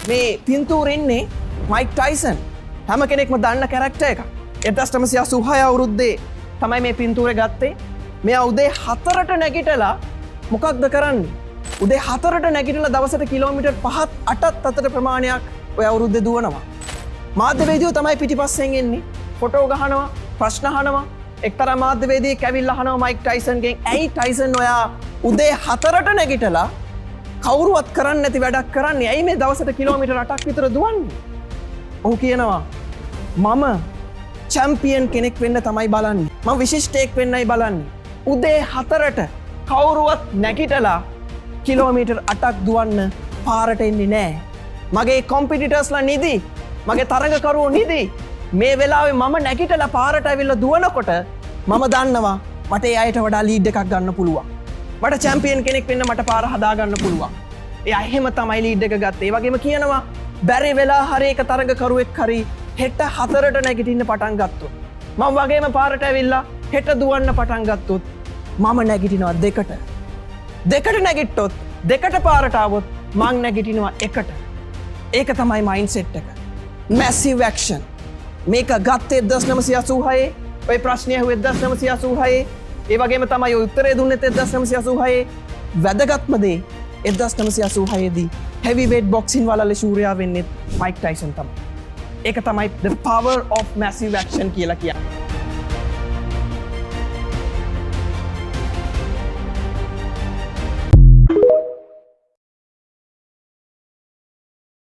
මේ පින්තූරෙන්නේ mic Tyson හැම කෙනෙක්ම දන්න කැරක්ටර් එක. 1986 අවුරුද්දේ තමයි මේ පින්තූරය ගත්තේ. මෙයා උදේ 4ට නැගිටලා මොකක්ද කරන්නේ? උදේ 4ට නැගිටලා දවසට කිලෝමීටර් 5ත් 8ත් අතර ප්‍රමාණයක් ඔය අවුරුද්දේ දුවනවා. මාධ්‍යවේදියෝ තමයි පිටිපස්සෙන් එන්නේ. ෆොටෝ ගහනවා, ප්‍රශ්න අහනවා. එක්තරා මාධ්‍යවේදියෙක් ඇවිල්ලා අහනවා මයික් ටයිසන්ගෙන් ඇයි ටයිසන් ඔයා උදේ 4ට නැගිටලා කවුරුවත් කරන්නේ නැති වැඩක් කරන්නේ? ඇයි මේ දවසට කිලෝමීටර් 8ක් විතර දුවන්නේ? ඔහු කියනවා මම චැම්පියන් කෙනෙක් වෙන්න තමයි බලන්නේ. මම විශිෂ්ටයෙක් වෙන්නයි බලන්නේ. උදේ 4ට කවුරුවත් නැගිටලා කිලෝමීටර් 8ක් දුවන්න පාරට එන්නේ නැහැ. මගේ කොම්පිටිටර්ස්ලා නිදි. මගේ තරඟකරුවෝ නිදි. මේ වෙලාවේ මම නැගිටලා පාරට ඇවිල්ලා දුවනකොට මම දන්නවා මට ඒ අයට වඩා ලීඩ් එකක් ගන්න පුළුවන්. මට චැම්පියන් කෙනෙක් වෙන්න මට පාර හදා ගන්න පුළුවන්. එයා එහෙම තමයි ලීඩ් එක ගත්තේ. ඒ වගේම කියනවා බැරි වෙලා හරි එක තරඟකරුවෙක් හරි හෙට 4ට නැගිටින්න පටන් ගත්තොත් මම වගේම පාරට ඇවිල්ලා හෙට දුවන්න පටන් ගත්තොත් මම නැගිටිනවා 2ට. 2ට නැගිට්ටොත් 2ට පාරට ආවොත් මං නැගිටිනවා 1ට. ඒක තමයි මයින්ඩ්සෙට් එක. Massive action. මේක ගත්තේ 1986. ඔය ප්‍රශ්නය ඇහුවේ 1986. ඒ වගේම තමයි ඔය උත්තරේ දුන්නෙත් 1986. වැදගත්ම දේ 1986 දී heavyweight boxing වලල්ලේ ශූරයා වෙන්නේ මයික් ටයිසන් තමයි. ඒක තමයි the power of massive action කියලා කියන්නේ.